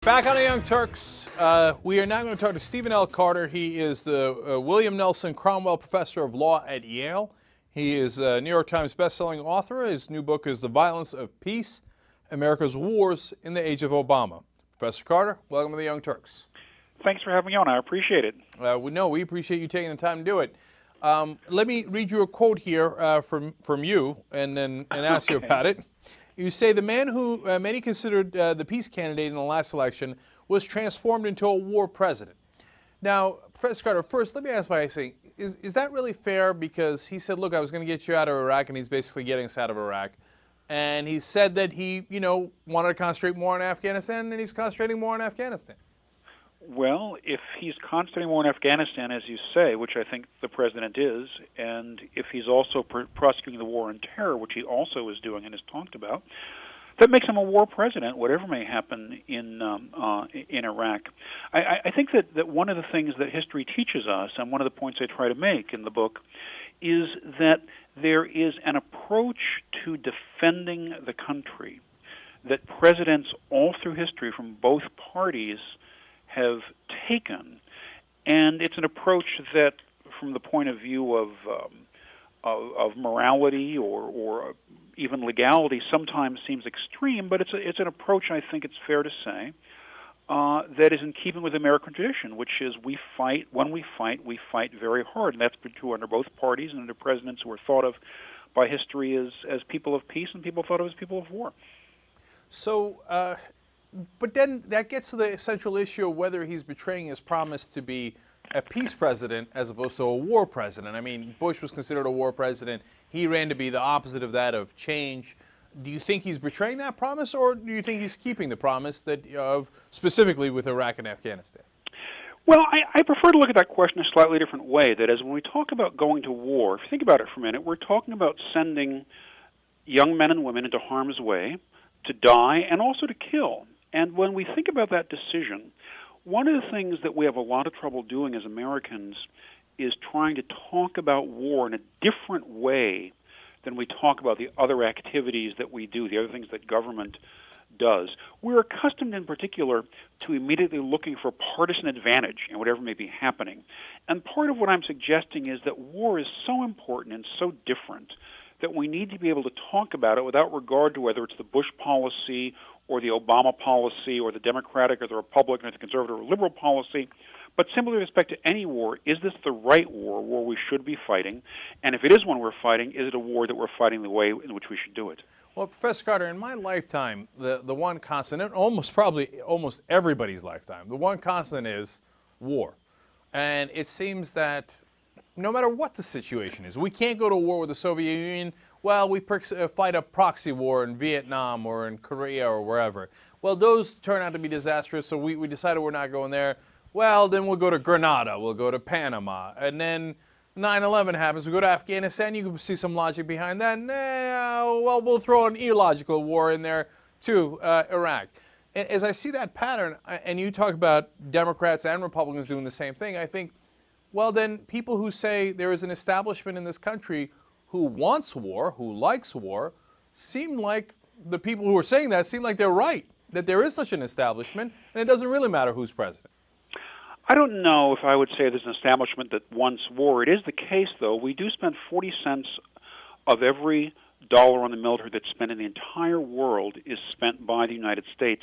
Back on the Young Turks, we are now going to talk to Stephen L. Carter. He is the William Nelson Cromwell Professor of Law at Yale. He is a New York Times bestselling author. His new book is The Violence of Peace, America's Wars in the Age of Obama. Professor Carter, welcome to the Young Turks. Thanks for having me on. I appreciate it. We appreciate you taking the time to do it. Let me read you a quote here from you and ask you about it. You say the man who many considered the peace candidate in the last election was transformed into a war president. Now, Professor Carter, first, let me ask by saying, is that really fair? Because he said, look, I was going to get you out of Iraq, and he's basically getting us out of Iraq. And he said that he, wanted to concentrate more on Afghanistan, and he's concentrating more on Afghanistan. Well, if he's concentrating more on Afghanistan, as you say, which I think the president is, and if he's also prosecuting the war on terror, which he also is doing and has talked about, that makes him a war president, whatever may happen in Iraq. I think that one of the things that history teaches us, and one of the points I try to make in the book, is that there is an approach to defending the country that presidents all through history from both parties have taken, and it's an approach that, from the point of view of morality or even legality, sometimes seems extreme. But it's an approach, I think it's fair to say, that is in keeping with American tradition, which is we fight very hard, and that's been true under both parties and under presidents who are thought of by history as people of peace and people thought of as people of war. So. But then that gets to the central issue of whether he's betraying his promise to be a peace president as opposed to a war president. I mean, Bush was considered a war president. He ran to be the opposite of that, of change. Do you think he's betraying that promise, or do you think he's keeping the promise that specifically with Iraq and Afghanistan? Well, I prefer to look at that question a slightly different way. That is, when we talk about going to war, if you think about it for a minute, we're talking about sending young men and women into harm's way to die and also to kill. And when we think about that decision, one of the things that we have a lot of trouble doing as Americans is trying to talk about war in a different way than we talk about the other activities that we do, the other things that government does. We're accustomed in particular to immediately looking for partisan advantage in whatever may be happening. And part of what I'm suggesting is that war is so important and so different that we need to be able to talk about it without regard to whether it's the Bush policy or the Obama policy or the Democratic or the Republican or the conservative or liberal policy, but simply with respect to any war, is this the right war we should be fighting? And if it is one we're fighting, is it a war that we're fighting the way in which we should do it? Well, Professor Carter, in my lifetime, the one constant, and almost everybody's lifetime, the one constant is war. And it seems that no matter what the situation is, we can't go to war with the Soviet Union. Well, we fight a proxy war in Vietnam or in Korea or wherever. Well, those turn out to be disastrous, so we decided we're not going there. Well, then we'll go to Grenada, we'll go to Panama, and then 9/11 happens, we go to Afghanistan. You can see some logic behind that. Well, we'll throw an illogical war in there too, Iraq. As I see that pattern, and you talk about Democrats and Republicans doing the same thing, I think, well, then people who say there is an establishment in this country who wants war, who likes war, seem like the people who are saying that seem like they're right, that there is such an establishment, and it doesn't really matter who's president. I don't know if I would say there's an establishment that wants war. It is the case, though. We do spend 40 cents of every dollar on the military that's spent in the entire world is spent by the United States.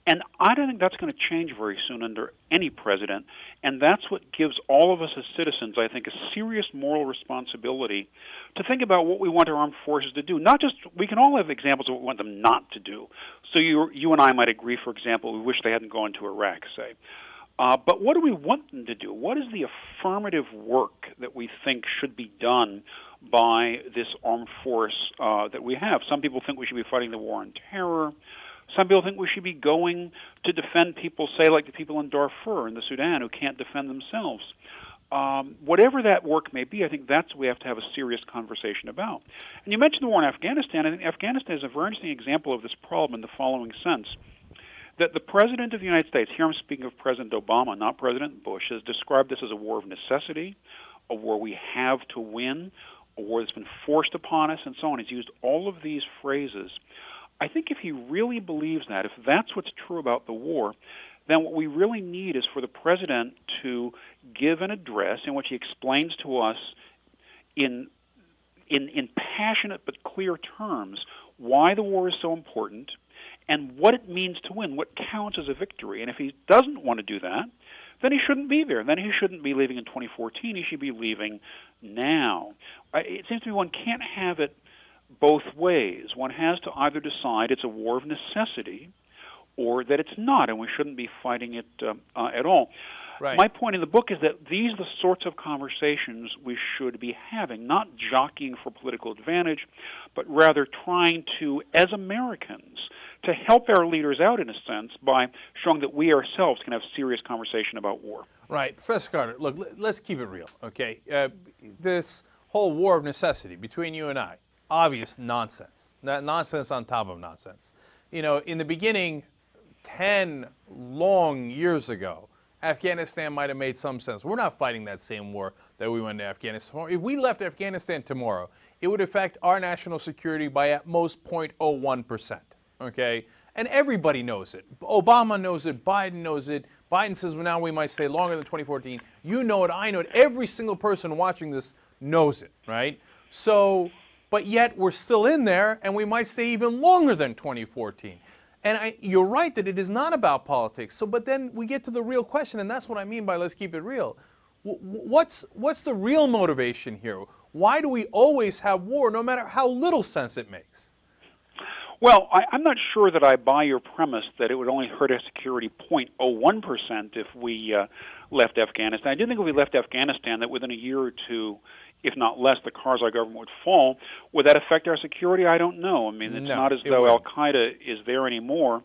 And I don't think that's going to change very soon under any president. And that's what gives all of us as citizens, I think, a serious moral responsibility to think about what we want our armed forces to do. Not just, we can all have examples of what we want them not to do. So you and I might agree, for example, we wish they hadn't gone to Iraq, say. But what do we want them to do? What is the affirmative work that we think should be done by this armed force that we have? Some people think we should be fighting the war on terror. Some people think we should be going to defend people, say, like the people in Darfur in the Sudan who can't defend themselves. Whatever that work may be, I think that's what we have to have a serious conversation about. And you mentioned the war in Afghanistan. I think Afghanistan is a very interesting example of this problem in the following sense. That the President of the United States, here I'm speaking of President Obama, not President Bush, has described this as a war of necessity, a war we have to win, a war that's been forced upon us, and so on. He's used all of these phrases. I think if he really believes that, if that's what's true about the war, then what we really need is for the president to give an address in which he explains to us in passionate but clear terms why the war is so important and what it means to win, what counts as a victory. And if he doesn't want to do that, then he shouldn't be there. Then he shouldn't be leaving in 2014. He should be leaving now. It seems to me one can't have it both ways. One has to either decide it's a war of necessity or that it's not, and we shouldn't be fighting it at all. Right. My point in the book is that these are the sorts of conversations we should be having, not jockeying for political advantage, but rather trying to, as Americans, to help our leaders out, in a sense, by showing that we ourselves can have serious conversation about war. Right. Professor Carter, look, let's keep it real, okay? This whole war of necessity between you and I, obvious nonsense. Nonsense on top of nonsense. You know, in the beginning, 10 long years ago, Afghanistan might have made some sense. We're not fighting that same war that we went to Afghanistan. If we left Afghanistan tomorrow, it would affect our national security by at most 0.01%, okay? And everybody knows it. Obama knows it. Biden knows it. Biden says, well, now we might stay longer than 2014. You know it. I know it. Every single person watching this knows it, right? So, but yet we're still in there, and we might stay even longer than 2014. And you're right that it is not about politics. So, but then we get to the real question, and that's what I mean by let's keep it real. What's the real motivation here? Why do we always have war, no matter how little sense it makes? Well, I'm not sure that I buy your premise that it would only hurt our security 0.01% if we left Afghanistan. I do think if we left Afghanistan that within a year or two, if not less, the Karzai government would fall. Would that affect our security? I don't know. I mean, it's not as though al-Qaeda is there anymore.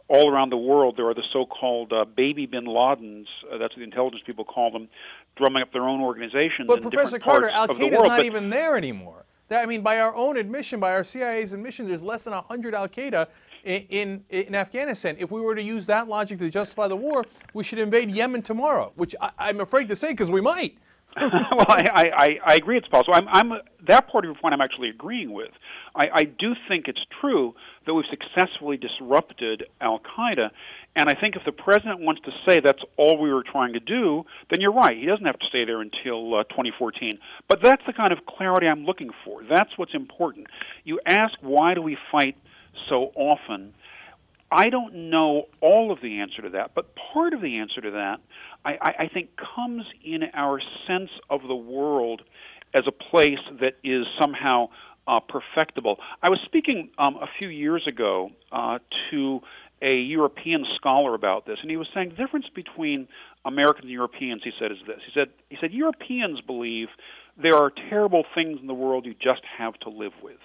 All around the world, there are the so-called baby bin Ladens, that's what the intelligence people call them, drumming up their own organizations. But Professor Carter, al-Qaeda is not even there anymore. I mean, by our own admission, by our CIA's admission, there's less than 100 al-Qaeda in Afghanistan. If we were to use that logic to justify the war, we should invade Yemen tomorrow, which I'm afraid to say because we might. Well, I agree it's possible. That part of your point I'm actually agreeing with. I do think it's true that we've successfully disrupted al-Qaeda, and I think if the president wants to say that's all we were trying to do, then you're right. He doesn't have to stay there until 2014. But that's the kind of clarity I'm looking for. That's what's important. You ask, why do we fight so often? I don't know all of the answer to that, but part of the answer to that, I think, comes in our sense of the world as a place that is somehow perfectible. I was speaking a few years ago to a European scholar about this, and he was saying the difference between Americans and Europeans, he said, is this. He said Europeans believe there are terrible things in the world you just have to live with.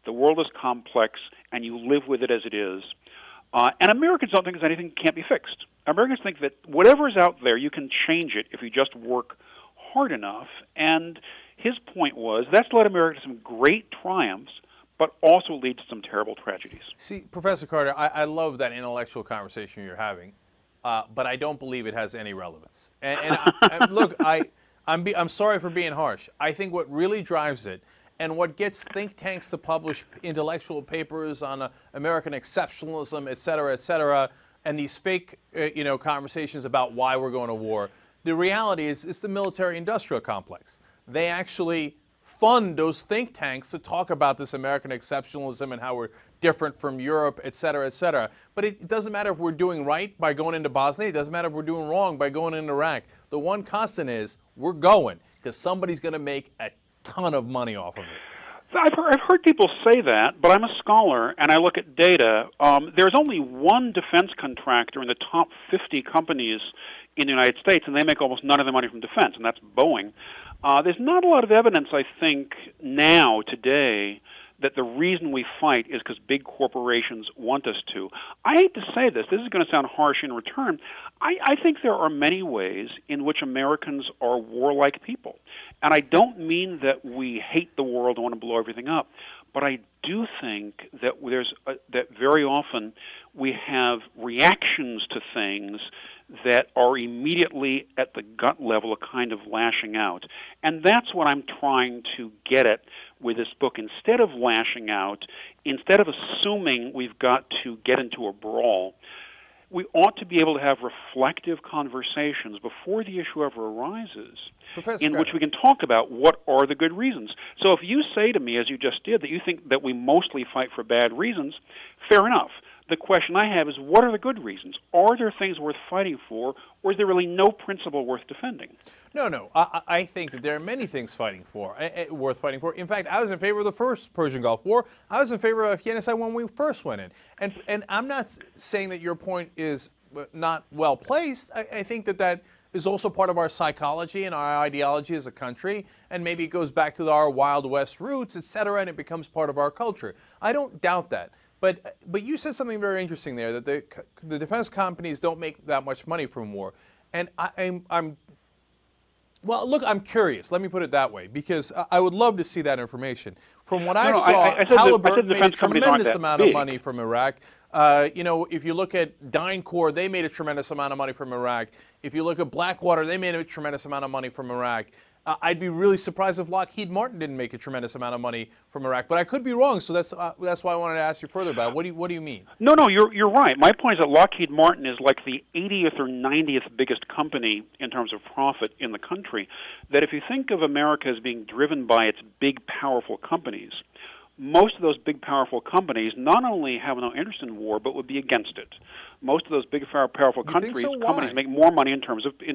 The world is complex, and you live with it as it is. And Americans don't think there's anything that can't be fixed. Americans think that whatever is out there, you can change it if you just work hard enough. And his point was that's led America to some great triumphs, but also leads to some terrible tragedies. See, Professor Carter, I love that intellectual conversation you're having, but I don't believe it has any relevance. And look, I'm sorry for being harsh. I think what really drives it and what gets think tanks to publish intellectual papers on American exceptionalism, et cetera, and these fake, conversations about why we're going to war, the reality is it's the military-industrial complex. They actually fund those think tanks to talk about this American exceptionalism and how we're different from Europe, et cetera. But it doesn't matter if we're doing right by going into Bosnia. It doesn't matter if we're doing wrong by going into Iraq. The one constant is we're going because somebody's going to make a ton of money off of it. I've heard people say that, but I'm a scholar and I look at data. There's only one defense contractor in the top 50 companies in the United States, and they make almost none of the money from defense, and that's Boeing. There's not a lot of evidence, I think, now, today, that the reason we fight is because big corporations want us to. I hate to say this. This is going to sound harsh in return. I think there are many ways in which Americans are warlike people. And I don't mean that we hate the world and want to blow everything up. but I do think that that very often we have reactions to things that are immediately at the gut level a kind of lashing out. And that's what I'm trying to get at with this book. Instead of lashing out, instead of assuming we've got to get into a brawl, we ought to be able to have reflective conversations before the issue ever arises, Professor in which we can talk about what are the good reasons. So if you say to me, as you just did, that you think that we mostly fight for bad reasons, fair enough. The question I have is, what are the good reasons? Are there things worth fighting for, or is there really no principle worth defending? No. I think that there are many things worth fighting for. In fact, I was in favor of the first Persian Gulf War. I was in favor of Afghanistan when we first went in. And I'm not saying that your point is not well placed. I think that is also part of our psychology and our ideology as a country, and maybe it goes back to our Wild West roots, et cetera, and it becomes part of our culture. I don't doubt that. But you said something very interesting there, that the defense companies don't make that much money from war. And well, look, I'm curious. Let me put it that way, because I would love to see that information. From what I saw, Halliburton made a tremendous amount of money from Iraq. If you look at DynCorp, they made a tremendous amount of money from Iraq. If you look at Blackwater, they made a tremendous amount of money from Iraq. I'd be really surprised if Lockheed Martin didn't make a tremendous amount of money from Iraq, but I could be wrong. So that's why I wanted to ask you further about it. What do you mean? No, you're right. My point is that Lockheed Martin is like the 80th or 90th biggest company in terms of profit in the country. That if you think of America as being driven by its big, powerful companies, most of those big, powerful companies not only have no interest in war, but would be against it. Most of those big, powerful companies make more money in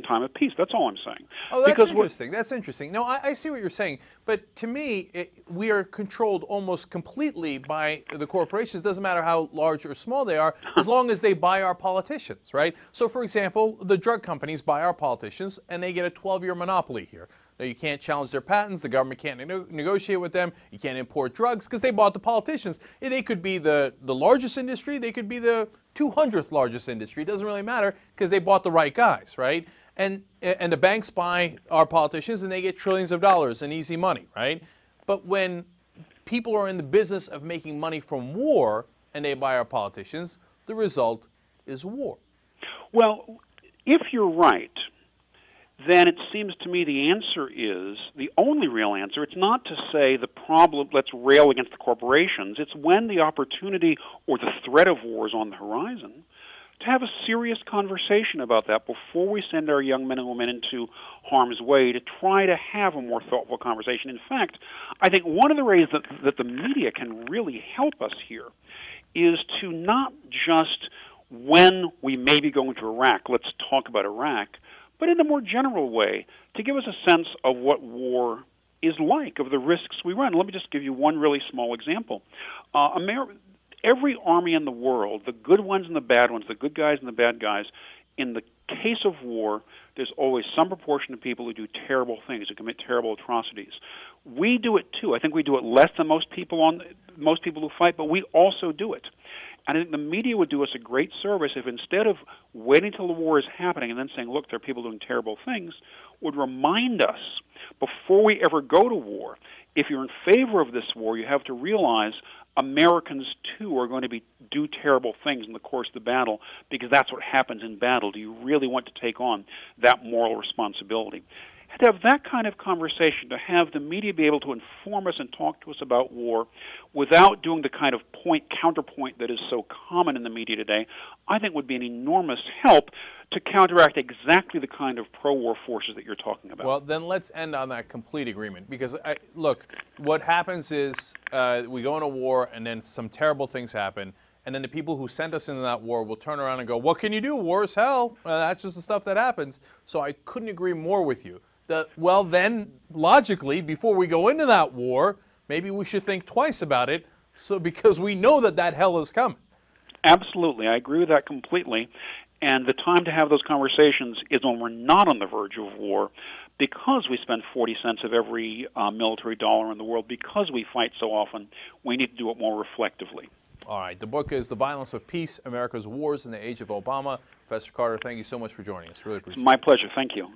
time of peace. That's all I'm saying. Oh, that's interesting. That's interesting. No, I see what you're saying. But to me, we are controlled almost completely by the corporations. It doesn't matter how large or small they are, as long as they buy our politicians, right? So, for example, the drug companies buy our politicians, and they get a 12-year monopoly here. Now, you can't challenge their patents. The government can't negotiate with them. You can't import drugs because they bought the politicians. They could be the largest industry. They could be the 200th largest industry. It doesn't really matter because they bought the right guys, right? And the banks buy our politicians, and they get trillions of dollars in easy money, right? But when people are in the business of making money from war and they buy our politicians, the result is war. Well, if you're right, then it seems to me the answer is, the only real answer, it's not to say the problem, let's rail against the corporations. It's when the opportunity or the threat of war is on the horizon, to have a serious conversation about that before we send our young men and women into harm's way, to try to have a more thoughtful conversation. In fact, I think one of the ways that the media can really help us here is to not just, when we may be going to Iraq, let's talk about Iraq, but in a more general way, to give us a sense of what war is like, of the risks we run. Let me just give you one really small example. Every army in the world, the good ones and the bad ones, the good guys and the bad guys, in the case of war, there's always some proportion of people who do terrible things, who commit terrible atrocities. We do it too. I think we do it less than most people who fight, but we also do it. And I think the media would do us a great service if, instead of waiting till the war is happening and then saying, look, there are people doing terrible things, would remind us before we ever go to war, if you're in favor of this war, you have to realize Americans, too, are going to do terrible things in the course of the battle, because that's what happens in battle. Do you really want to take on that moral responsibility? To have that kind of conversation, to have the media be able to inform us and talk to us about war without doing the kind of counterpoint that is so common in the media today, I think would be an enormous help to counteract exactly the kind of pro-war forces that you're talking about. Well, then let's end on that complete agreement, because, look, what happens is we go into war and then some terrible things happen, and then the people who sent us into that war will turn around and go, what can you do? War is hell. That's just the stuff that happens. So I couldn't agree more with you. Well, then, logically, before we go into that war, maybe we should think twice about it, because we know that hell is coming. Absolutely. I agree with that completely. And the time to have those conversations is when we're not on the verge of war, because we spend 40 cents of every military dollar in the world, because we fight so often. We need to do it more reflectively. All right. The book is The Violence of Peace, America's Wars in the Age of Obama. Professor Carter, thank you so much for joining us. Really appreciate it. My pleasure. Thank you.